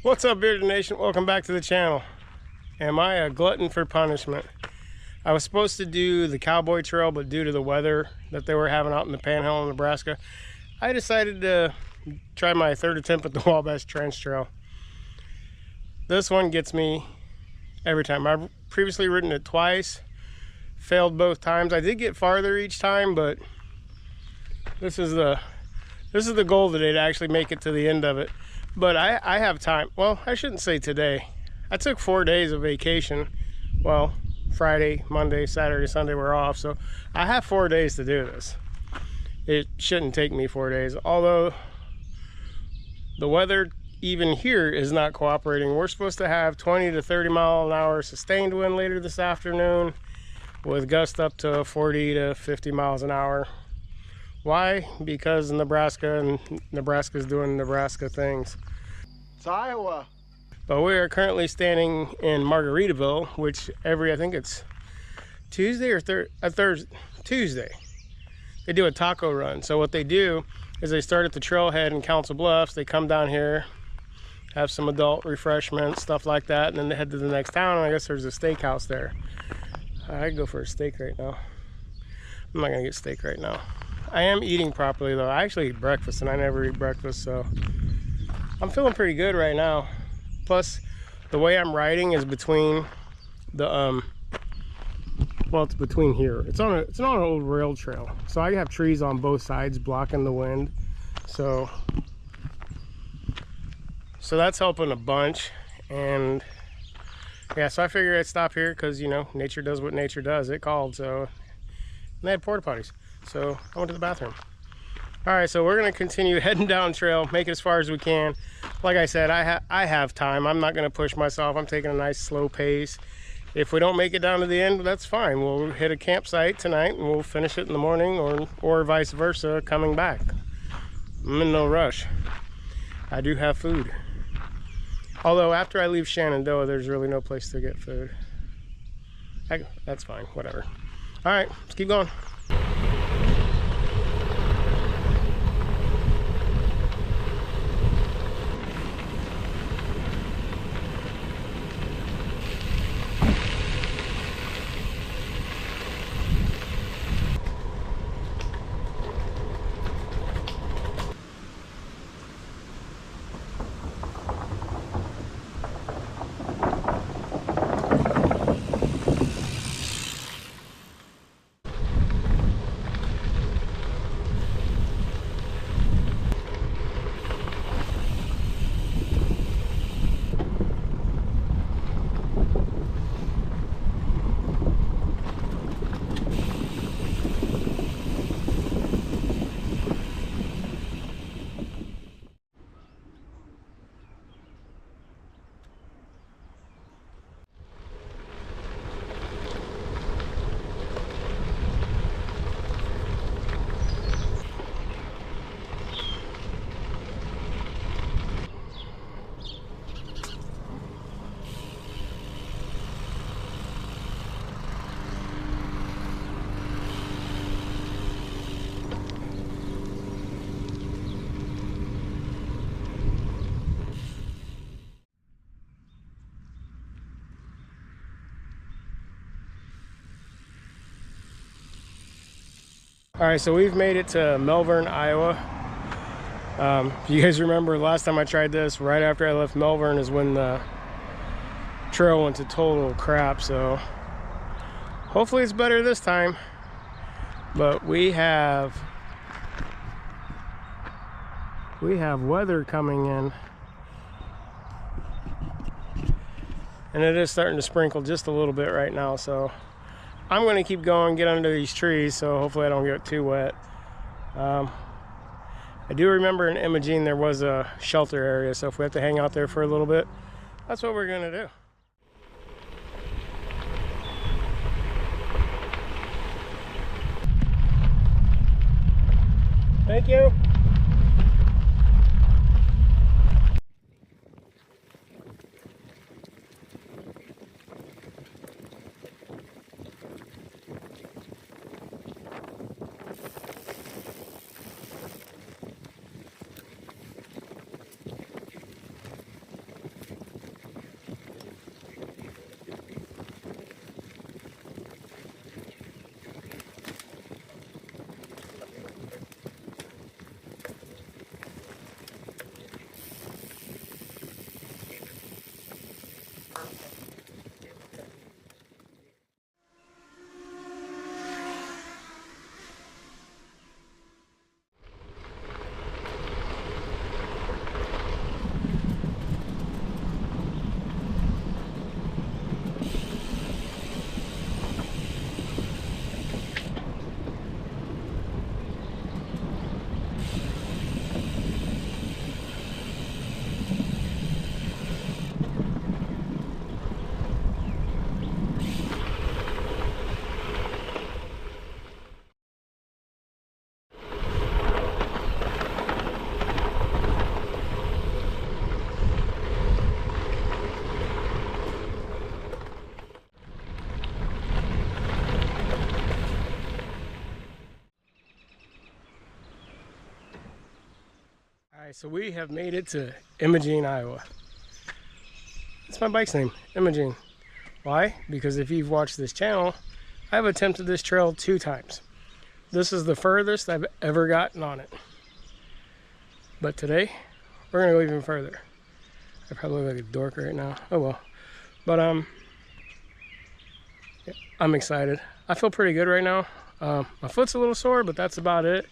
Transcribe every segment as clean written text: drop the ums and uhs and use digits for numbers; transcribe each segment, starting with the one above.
What's up, Bearded Nation? Welcome back to the channel. Am I a glutton for punishment? I was supposed to do the Cowboy Trail, but due to the weather that they were having out in the Panhandle of Nebraska, I decided to try my third attempt at the Wabash Trace Trail. This one gets me every time. I've previously ridden it twice, failed both times. I did get farther each time, but this is the goal today, to actually make it to the end of it. But I have time. Well, I shouldn't say today. I took 4 days of vacation. Well, Friday, Monday, Saturday, Sunday we're off, so I have 4 days to do this. It shouldn't take me 4 days, although the weather even here is not cooperating. We're supposed to have 20 to 30 mile an hour sustained wind later this afternoon, with gusts up to 40 to 50 miles an hour. Why? Because Nebraska, and Nebraska's doing Nebraska things. It's Iowa. But we are currently standing in Margaritaville, which I think it's Tuesday or Tuesday, they do a taco run. So what they do is they start at the trailhead in Council Bluffs, they come down here, have some adult refreshments, stuff like that, and then they head to the next town, and I guess there's a steakhouse there. I'd go for a steak right now. I'm not gonna get steak right now. I am eating properly though. I actually eat breakfast, and I never eat breakfast, so I'm feeling pretty good right now. Plus, the way I'm riding is between the well, it's between here. It's on an old rail trail, so I have trees on both sides blocking the wind. So that's helping a bunch. And yeah, so I figured I'd stop here because, you know, nature does what nature does. It called, so, and they had porta potties. So I went to the bathroom. All right, so we're gonna continue heading down trail, make it as far as we can. Like I said, I have time. I'm not gonna push myself. I'm taking a nice slow pace. If we don't make it down to the end, that's fine. We'll hit a campsite tonight and we'll finish it in the morning, or vice versa, coming back. I'm in no rush. I do have food. Although after I leave Shenandoah, there's really no place to get food. That's fine, whatever. All right, let's keep going. All right, so we've made it to Melbourne, Iowa. If you guys remember, last time I tried this, right after I left Melbourne is when the trail went to total crap. So hopefully it's better this time. But we have weather coming in, and it is starting to sprinkle just a little bit right now. So I'm going to keep going, get under these trees, so hopefully I don't get too wet. I do remember in Imogene there was a shelter area, so if we have to hang out there for a little bit, that's what we're going to do. Thank you. Alright, so we have made it to Imogene, Iowa. That's my bike's name, Imogene. Why? Because if you've watched this channel, I've attempted this trail 2 times. This is the furthest I've ever gotten on it. But today, we're gonna go even further. I probably look like a dork right now. Oh well. But yeah, I'm excited. I feel pretty good right now. My foot's a little sore, but that's about it.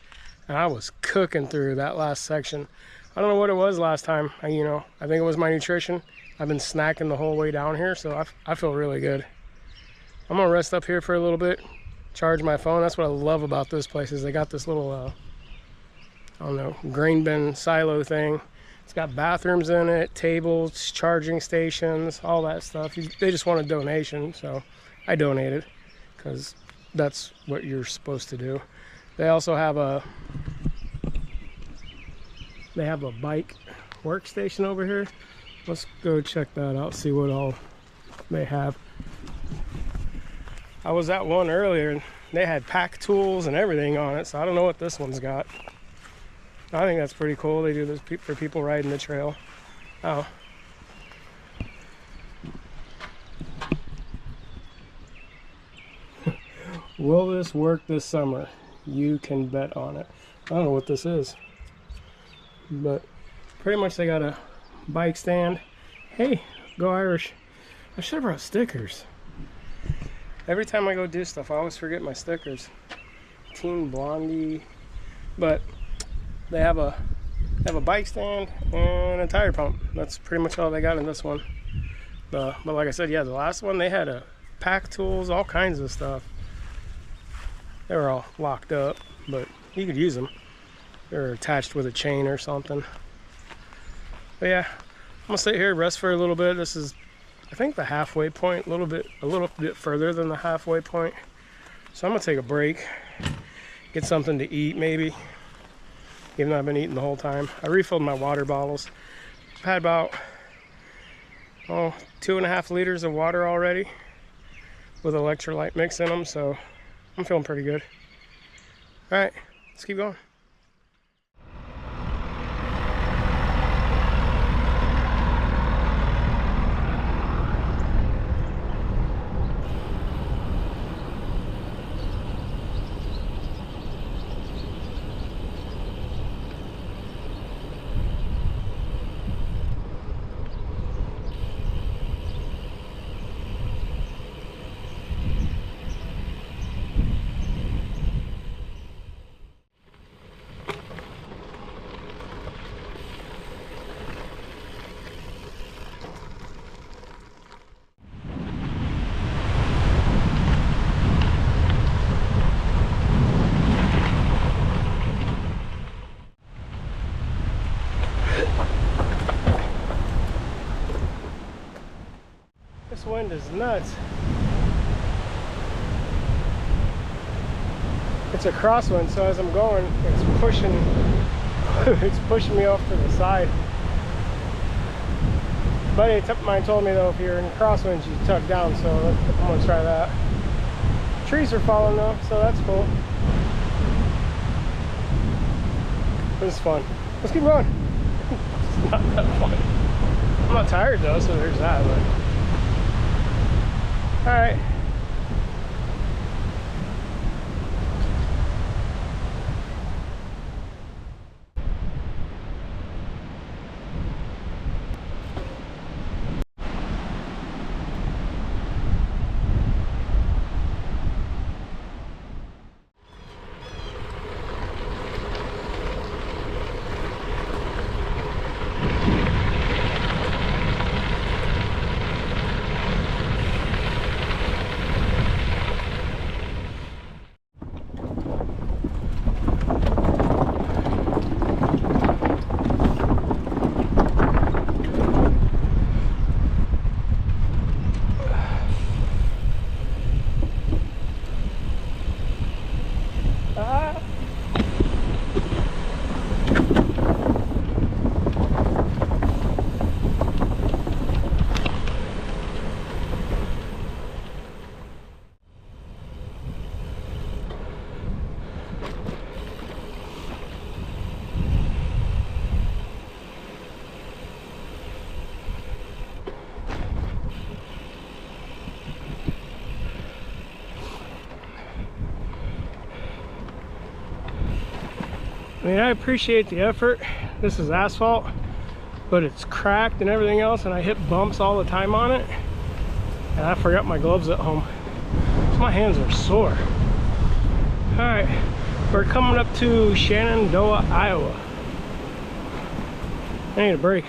And I was cooking through that last section. I don't know what it was last time. I think it was my nutrition. I've been snacking the whole way down here, so I feel really good. I'm gonna rest up here for a little bit, charge my phone. That's what I love about this place is they got this little, I don't know, grain bin silo thing. It's got bathrooms in it, tables, charging stations, all that stuff. They just want a donation, so I donated because that's what you're supposed to do. They also have a bike workstation over here. Let's go check that out, see what all they have. I was at one earlier and they had pack tools and everything on it, so I don't know what this one's got. I think that's pretty cool. They do this for people riding the trail. Oh. Will this work this summer? You can bet on it. I don't know what this is, but pretty much they got a bike stand. Hey, go Irish. I should have brought stickers. Every time I go do stuff, I always forget my stickers. Team Blondie. But they have a bike stand and a tire pump. That's pretty much all they got in this one. But like I said, yeah, the last one they had a pack tools, all kinds of stuff. They were all locked up, but you could use them. They're attached with a chain or something. But yeah, I'm gonna sit here, rest for a little bit. This is, I think, the halfway point, a little bit further than the halfway point. So I'm gonna take a break, get something to eat maybe, even though I've been eating the whole time. I refilled my water bottles. I've had about 2.5 liters of water already with electrolyte mix in them, so I'm feeling pretty good. All right, let's keep going. This wind is nuts. It's a crosswind, so as I'm going, it's pushing me off to the side. Buddy of mine told me though, if you're in crosswinds, you tuck down, so I'm gonna try that. Trees are falling though, so that's cool. This is fun. Let's keep going. It's not that fun. I'm not tired though, so there's that. But all right. I mean, I appreciate the effort. This is asphalt, but it's cracked and everything else, and I hit bumps all the time on it. And I forgot my gloves at home, so my hands are sore. All right, we're coming up to Shenandoah, Iowa. I need a break.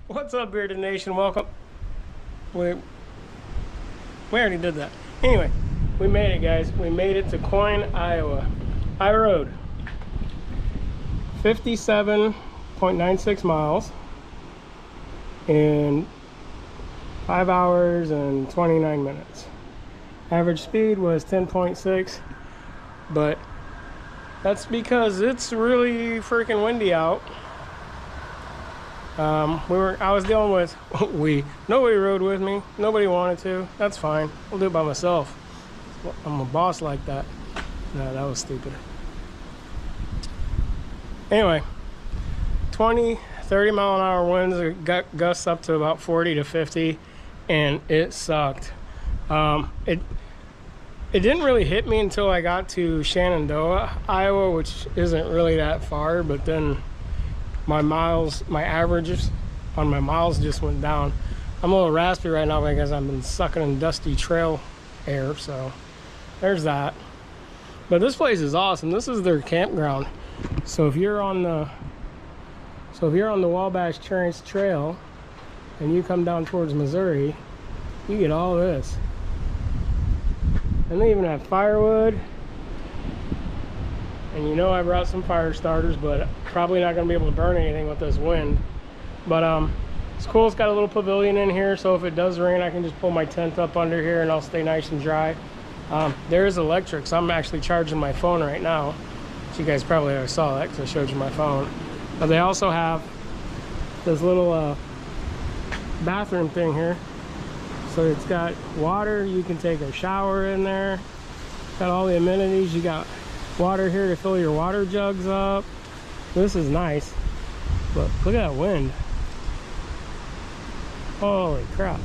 What's up, Bearded Nation? Welcome. We already did that. Anyway, we made it, guys. We made it to Coyne, Iowa. I rode 57.96 miles in 5 hours and 29 minutes. Average speed was 10.6, but that's because it's really freaking windy out. I was dealing with, nobody rode with me, nobody wanted to, that's fine, I'll do it by myself. I'm a boss like that. No, that was stupid. Anyway, 20-30 mile an hour winds, got gusts up to about 40 to 50, and it sucked. It didn't really hit me until I got to Shenandoah, Iowa, which isn't really that far, but then my averages on my miles just went down. I'm a little raspy right now because I've been sucking in dusty trail air, so there's that. But this place is awesome. This is their campground. So if you're on the Wabash Trace Trail and you come down towards Missouri, you get all this. And they even have firewood. And you know I brought some fire starters, but probably not going to be able to burn anything with this wind. But it's cool. It's got a little pavilion in here, so if it does rain, I can just pull my tent up under here and I'll stay nice and dry. There is electric, so I'm actually charging my phone right now. So you guys probably already saw that because I showed you my phone. But they also have this little bathroom thing here. So it's got water. You can take a shower in there. Got all the amenities. You got water here to fill your water jugs up. This is nice, but look at that wind. Holy crap.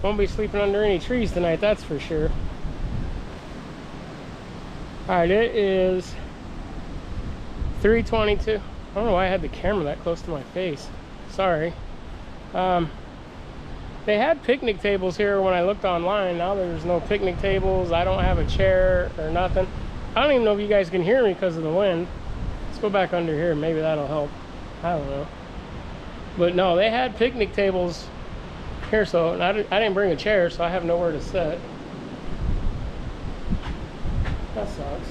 Won't be sleeping under any trees tonight, that's for sure. All right, it is 3:22. I don't know why I had the camera that close to my face. Sorry. They had picnic tables here when I looked online. Now there's no picnic tables. I don't have a chair or nothing. I don't even know if you guys can hear me because of the wind. Let's go back under here. Maybe that'll help. I don't know. But no, they had picnic tables here, so I didn't bring a chair, so I have nowhere to sit. That sucks.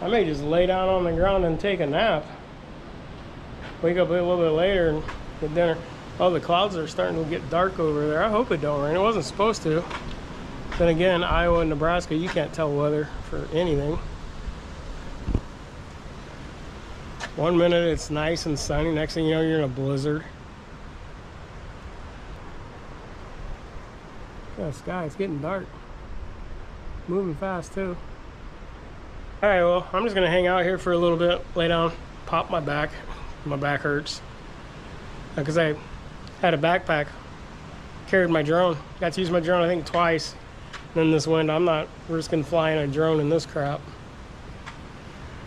I may just lay down on the ground and take a nap. Wake up a little bit later and get dinner. Oh, the clouds are starting to get dark over there. I hope it don't rain. It wasn't supposed to. Then again, Iowa and Nebraska, you can't tell weather for anything. One minute it's nice and sunny. Next thing you know, you're in a blizzard. Yeah, the sky, it's getting dark. Moving fast too. All right, well, I'm just gonna hang out here for a little bit, lay down, pop my back. My back hurts. Because I had a backpack, carried my drone. Got to use my drone, I think, twice. And in this wind, I'm not risking flying a drone in this crap.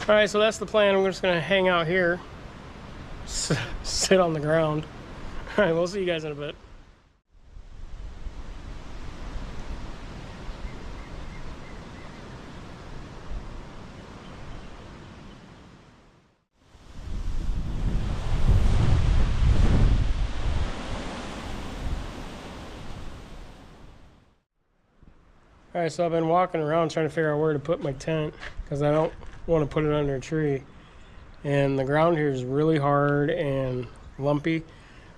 All right, so that's the plan. We're just gonna hang out here, sit on the ground. All right, we'll see you guys in a bit. All right, so I've been walking around trying to figure out where to put my tent because I don't want to put it under a tree. And the ground here is really hard and lumpy.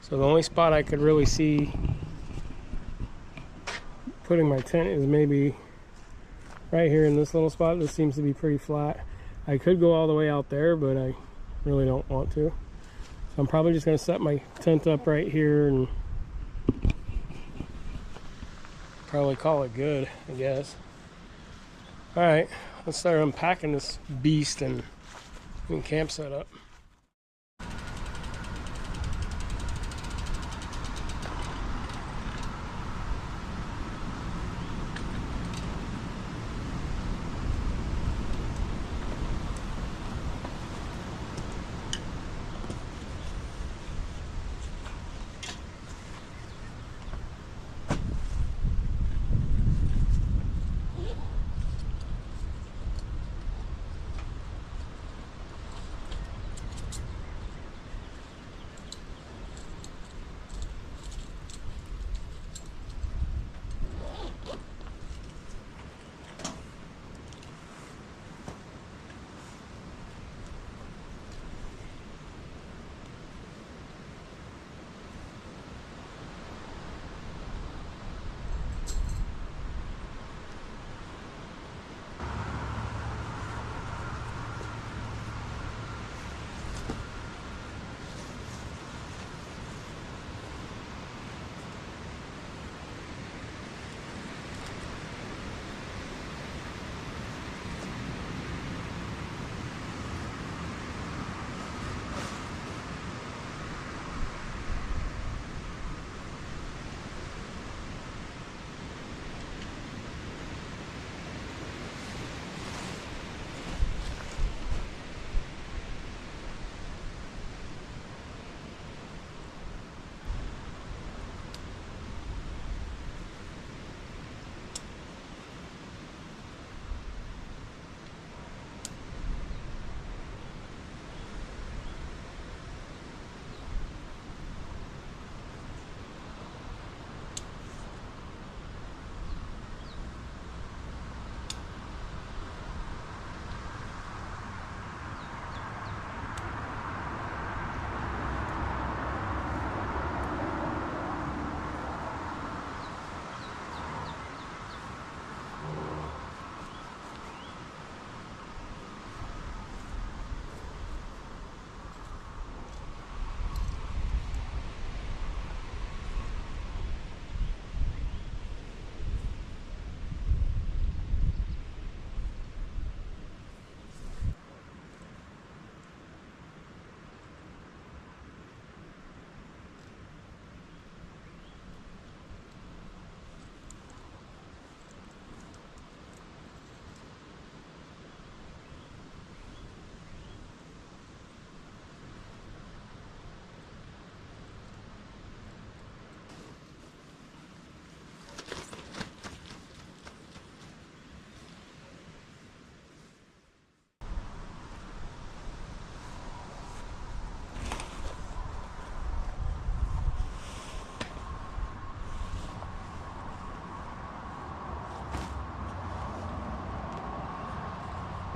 So the only spot I could really see putting my tent is maybe right here in this little spot. This seems to be pretty flat. I could go all the way out there, but I really don't want to. So I'm probably just going to set my tent up right here and probably call it good, I guess. All right, let's start unpacking this beast and get camp set up.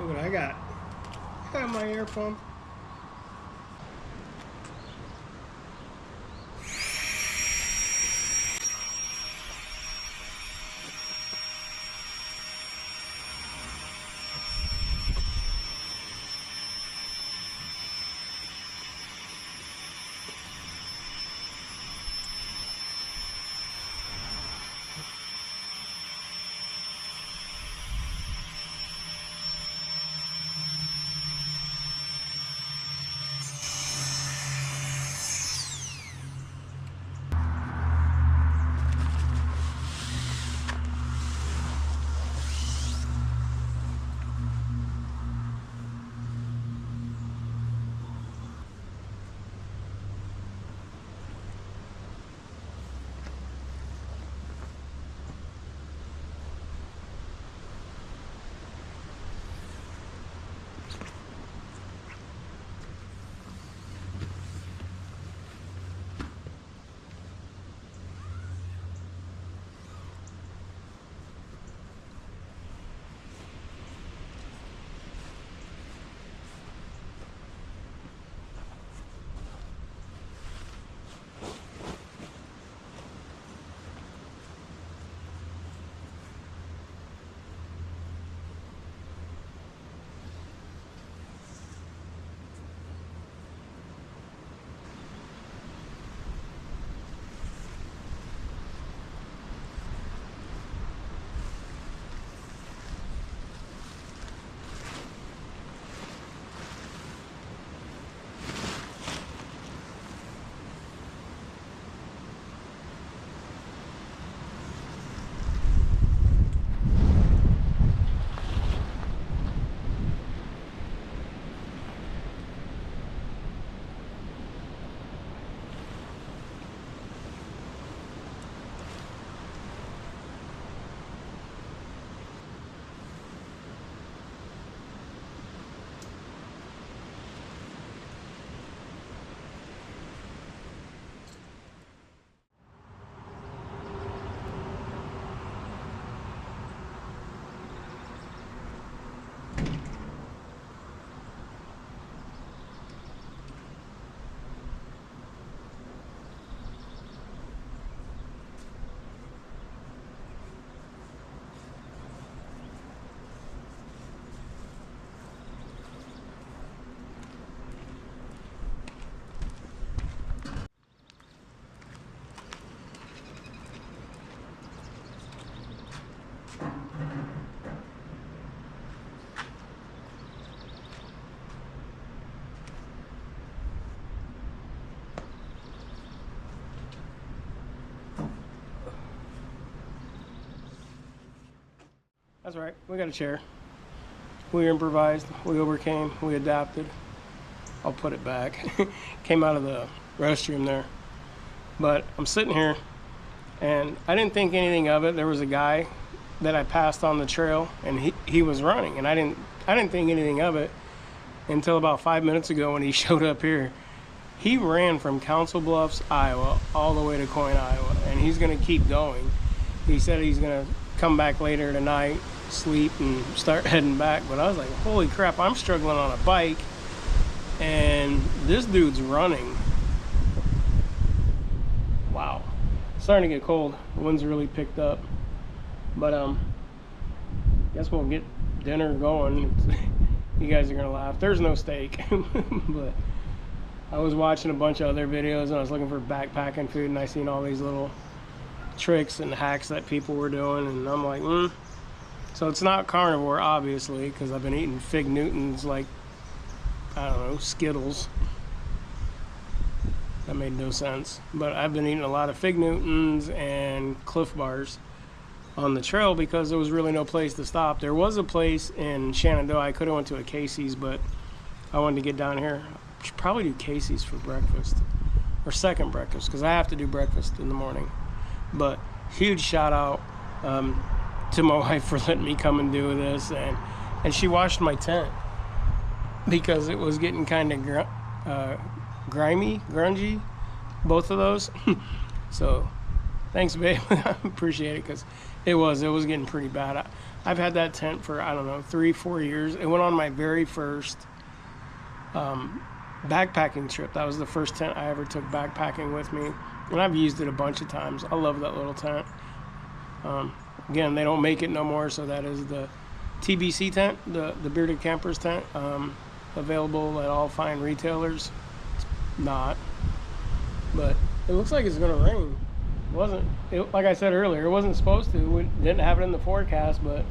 Look what I got. I got my air pump. That's right, we got a chair. We improvised, we overcame, we adapted. I'll put it back. Came out of the restroom there. But I'm sitting here and I didn't think anything of it. There was a guy that I passed on the trail and he was running, and I didn't think anything of it until about 5 minutes ago when he showed up here. He ran from Council Bluffs, Iowa, all the way to Coyne, Iowa, and he's gonna keep going. He said he's gonna come back later tonight, sleep, and start heading back. But I was like, holy crap, I'm struggling on a bike and this dude's running. Wow. Starting to get cold. The wind's really picked up. But guess we'll get dinner going. You guys are gonna laugh. There's no steak. But I was watching a bunch of other videos and I was looking for backpacking food, and I seen all these little tricks and hacks that people were doing, and I'm like, So it's not carnivore, obviously, because I've been eating Fig Newtons like, I don't know, Skittles. That made no sense. But I've been eating a lot of Fig Newtons and Cliff Bars on the trail because there was really no place to stop. There was a place in Shenandoah. I could have went to a Casey's, but I wanted to get down here. I should probably do Casey's for breakfast, or second breakfast, because I have to do breakfast in the morning. But huge shout out to my wife for letting me come and do this, and she washed my tent because it was getting kind of grungy, both of those. So thanks, babe. I appreciate it, because it was getting pretty bad. I've had that tent for, I don't know, 3-4 years. It went on my very first backpacking trip. That was the first tent I ever took backpacking with me, and I've used it a bunch of times. I love that little tent. Again, they don't make it no more, so that is the TBC tent, the Bearded Campers tent, available at all fine retailers. It's not, but it looks like it's gonna rain. Like I said earlier, it wasn't supposed to. We didn't have it in the forecast, but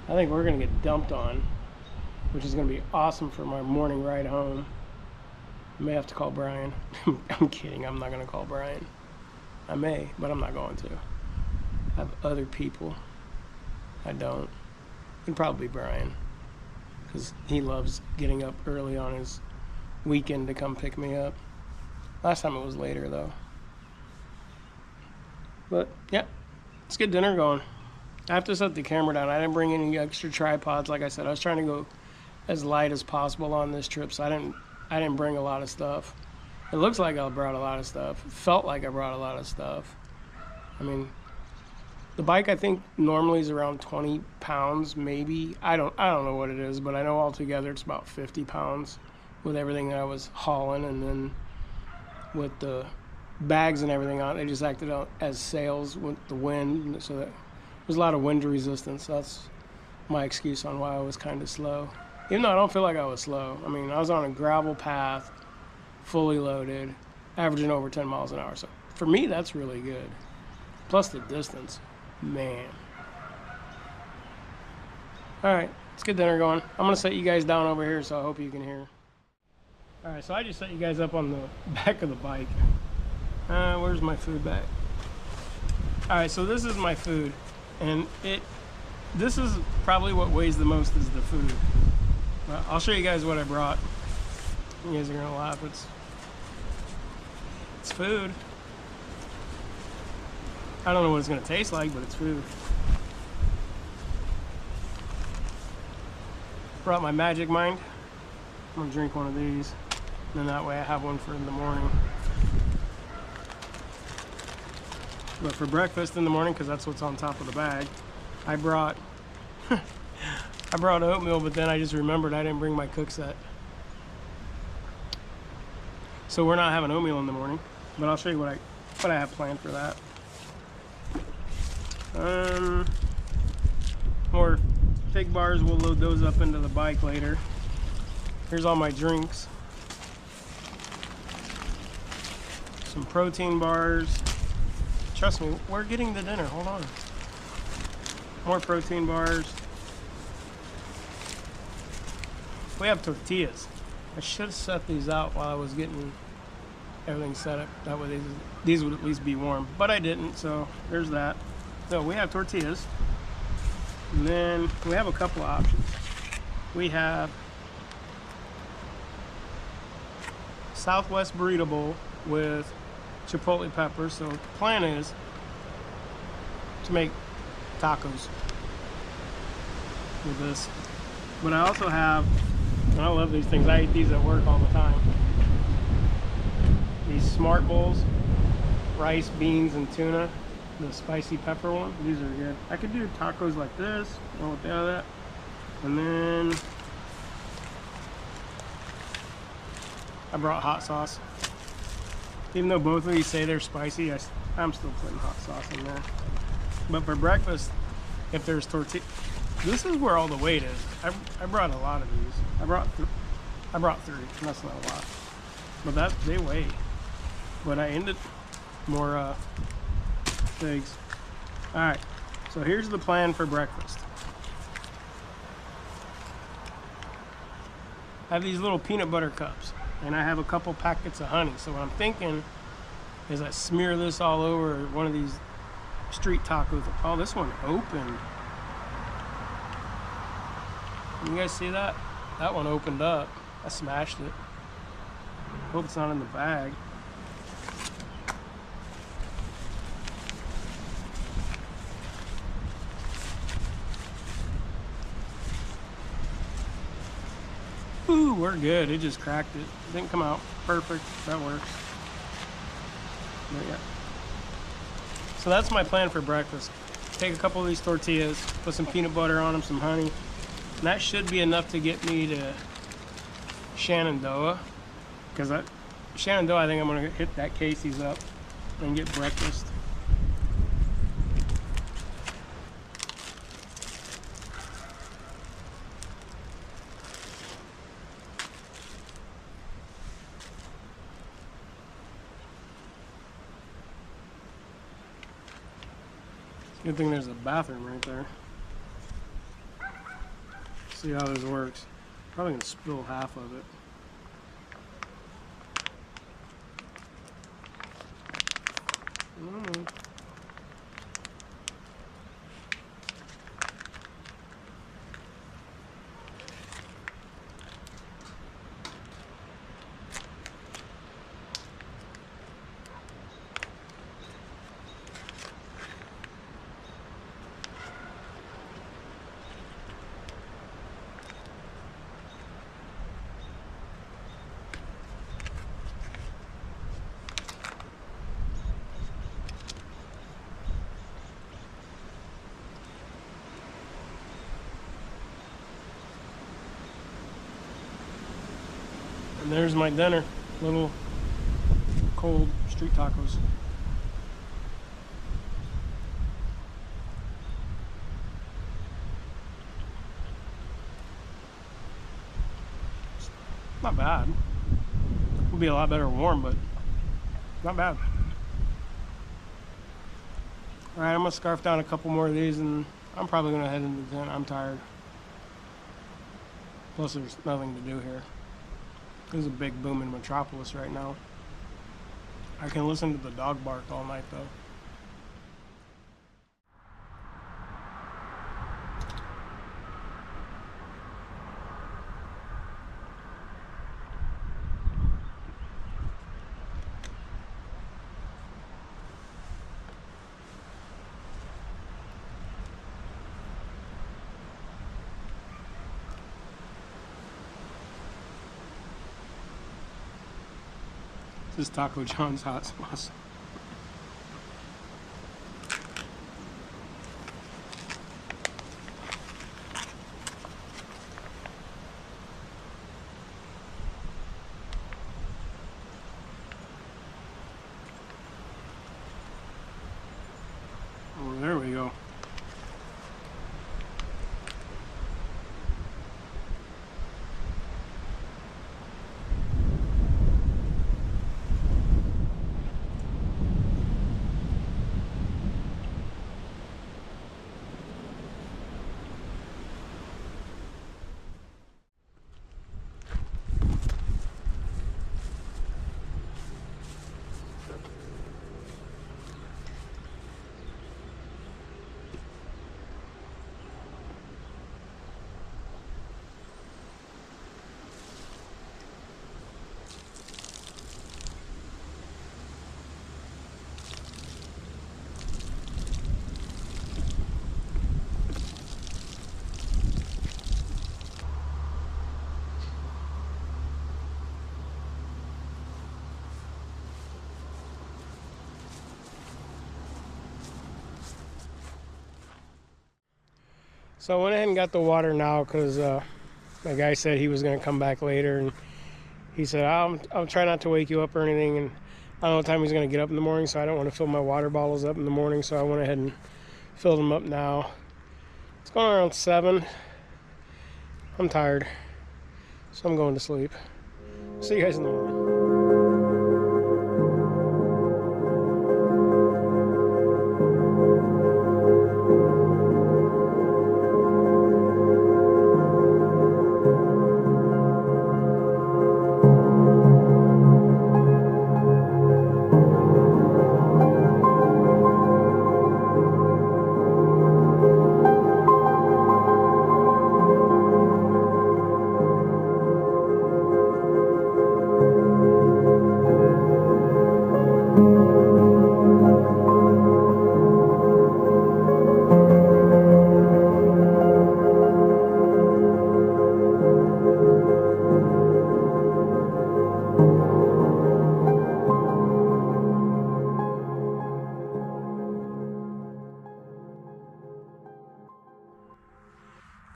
I think we're gonna get dumped on, which is gonna be awesome for my morning ride home. I may have to call Brian. I'm kidding, I'm not gonna call Brian. I may, but I'm not going to. I have other people. I don't. It'd probably be Brian, because he loves getting up early on his weekend to come pick me up. Last time it was later though. But yeah, let's get dinner going. I have to set the camera down. I didn't bring any extra tripods. Like I said, I was trying to go as light as possible on this trip, so I didn't bring a lot of stuff. It looks like I brought a lot of stuff. It felt like I brought a lot of stuff. I mean, the bike I think normally is around 20 pounds, maybe. I don't know what it is, but I know altogether it's about 50 pounds with everything that I was hauling, and then with the bags and everything on, they just acted out as sails with the wind, so that there's a lot of wind resistance. That's my excuse on why I was kind of slow. Even though I don't feel like I was slow. I mean, I was on a gravel path, fully loaded, averaging over 10 miles an hour. So for me, that's really good. Plus the distance, man. All right, let's get dinner going. I'm gonna set you guys down over here, so I hope you can hear. All right, so I just set you guys up on the back of the bike. Where's my food bag? All right, so this is my food, and this is probably what weighs the most is the food. I'll show you guys what I brought. You guys are gonna laugh. It's food. I don't know what it's gonna taste like, but it's food. Brought my Magic Mind. I'm gonna drink one of these, and then that way I have one for in the morning. But for breakfast in the morning, because that's what's on top of the bag, I brought I brought oatmeal, but then I just remembered I didn't bring my cook set. So we're not having oatmeal in the morning, but I'll show you what I have planned for that. More fig bars, we'll load those up into the bike later. Here's all my drinks. Some protein bars. Trust me, we're getting the dinner, hold on. More protein bars. We have tortillas. I should have set these out while I was getting everything set up. That way these would at least be warm, but I didn't, so there's that. So we have tortillas. And then we have a couple of options. We have Southwest Burrito Bowl with chipotle peppers. So the plan is to make tacos with this. But I also have, and I love these things, I eat these at work all the time, these Smart Bowls, rice, beans, and tuna, the spicy pepper one. These are good. I could do tacos like this, or without that. And then I brought hot sauce. Even though both of these say they're spicy, I'm still putting hot sauce in there. But for breakfast, if there's tortilla, this is where all the weight is. I brought a lot of these. I brought 3. That's not a lot, but they weigh. But I ended more figs. All right, so here's the plan for breakfast. I have these little peanut butter cups, and I have a couple packets of honey. So what I'm thinking is I smear this all over one of these street tacos. Oh, this one opened. You guys see that? That one opened up. I smashed it. Hope it's not in the bag. Ooh, we're good. It just cracked it. Didn't come out. Perfect. That works. But yeah. So that's my plan for breakfast. take a couple of these tortillas, put some peanut butter on them, some honey, and that should be enough to get me to Shenandoah. Because Shenandoah, I think I'm gonna hit that Casey's up and get breakfast. Good thing there's a bathroom right there. See how this works. Probably gonna spill half of it. And there's my dinner, little cold street tacos. Not bad. Would be a lot better warm, but not bad. All right, I'm gonna scarf down a couple more of these, and I'm probably gonna head into the tent. I'm tired. Plus, there's nothing to do here. This is a big booming metropolis right now. I can listen to the dog bark all night though. This is Taco John's hot sauce. Oh, there we go. So I went ahead and got the water now because my guy said he was going to come back later, and he said I'll try not to wake you up or anything, and I don't know what time he's going to get up in the morning, so I don't want to fill my water bottles up in the morning, so I went ahead and filled them up now. It's going around 7. I'm tired, so I'm going to sleep. See you guys in the morning.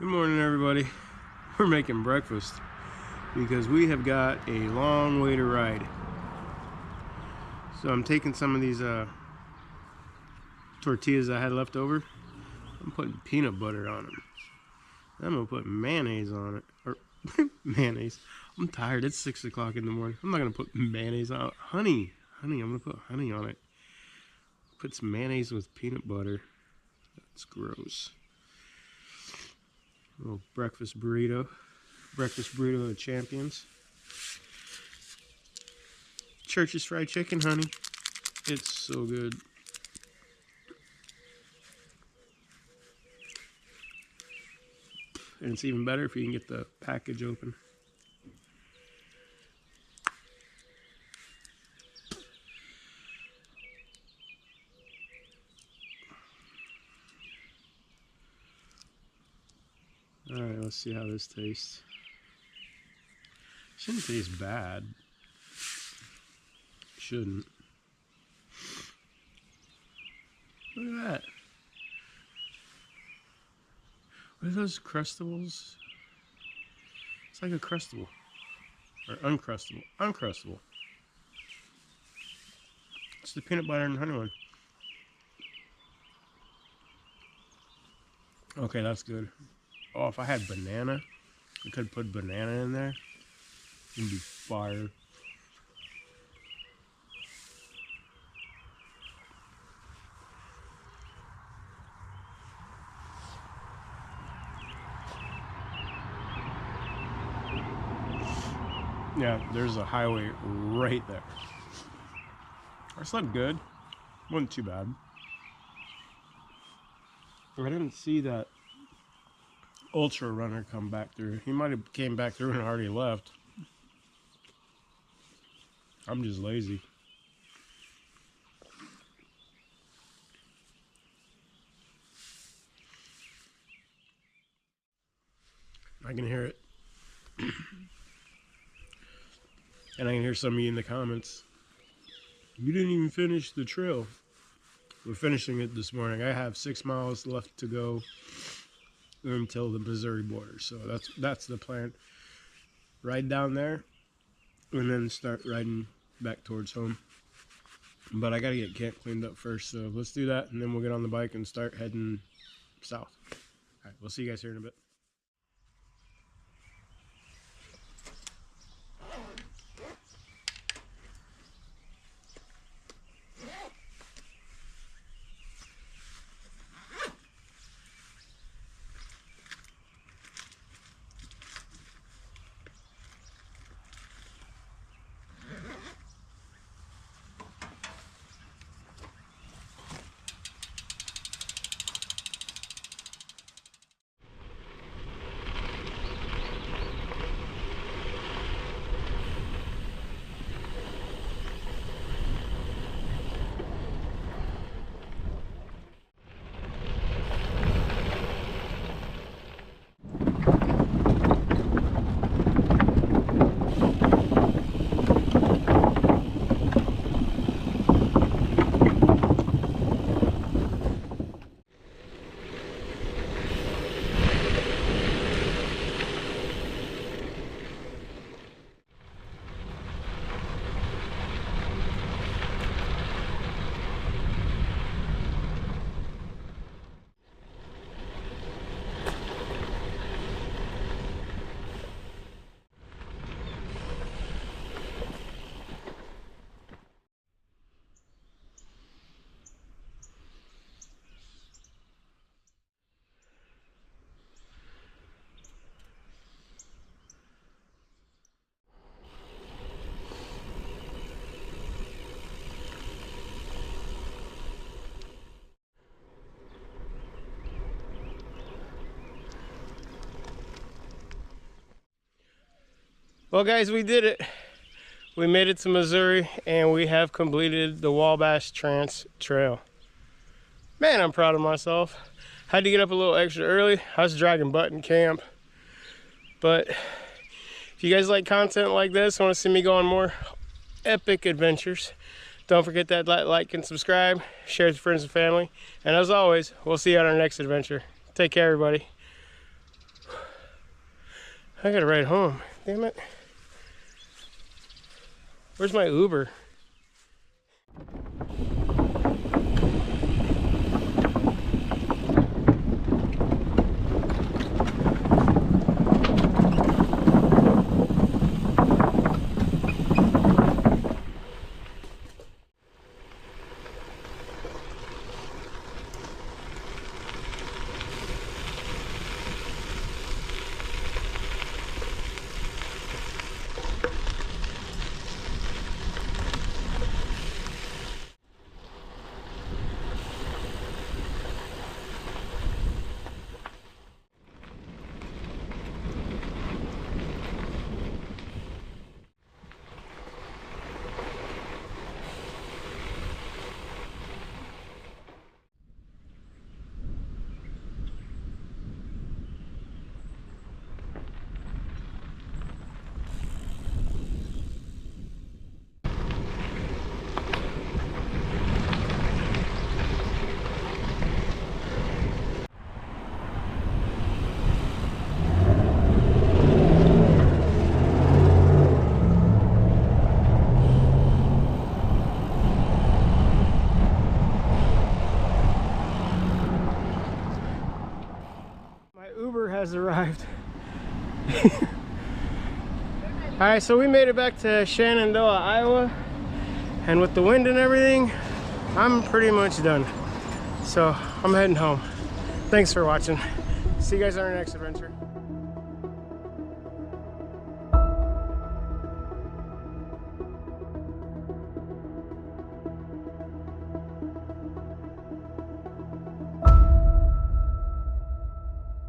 Good morning, everybody. We're making breakfast because we have got a long way to ride. So I'm taking some of these tortillas I had left over. I'm putting peanut butter on them. I'm gonna put mayonnaise on it, or mayonnaise. I'm tired. It's 6 o'clock in the morning. I'm not gonna put mayonnaise on. Honey. I'm gonna put honey on it. Put some mayonnaise with peanut butter. That's gross. A little breakfast burrito. Breakfast burrito of champions. Church's fried chicken, honey. It's so good. And it's even better if you can get the package open. Alright, let's see how this tastes. Shouldn't taste bad. Shouldn't. Look at that. What are those Crustables? It's like a Crustable. Or Uncrustable. Uncrustable. It's the peanut butter and honey one. Okay, that's good. Oh, if I had banana, I could put banana in there. It'd be fire. Yeah, there's a highway right there. I slept good. Wasn't too bad. I didn't see that ultra runner come back through. He might have came back through and already left. I'm just lazy. I can hear it. And I can hear some of you in the comments. You didn't even finish the trail. We're finishing it this morning. I have 6 miles left to go until the Missouri border. So that's the plan. Ride down there and then start riding back towards home. But I gotta get camp cleaned up first. So let's do that and then we'll get on the bike and start heading south. All right, we'll see you guys here in a bit. Well guys, we did it. We made it to Missouri and we have completed the Wabash Trace Trail. Man, I'm proud of myself. Had to get up a little extra early. I was dragging butt in camp. But if you guys like content like this, want to see me go on more epic adventures, don't forget that like and subscribe, share with friends and family. And as always, we'll see you on our next adventure. Take care, everybody. I gotta ride home. Damn it. Where's my Uber? Uber has arrived. Alright, so we made it back to Shenandoah, Iowa, and with the wind and everything, I'm pretty much done. So I'm heading home. Thanks for watching. See you guys on our next adventure.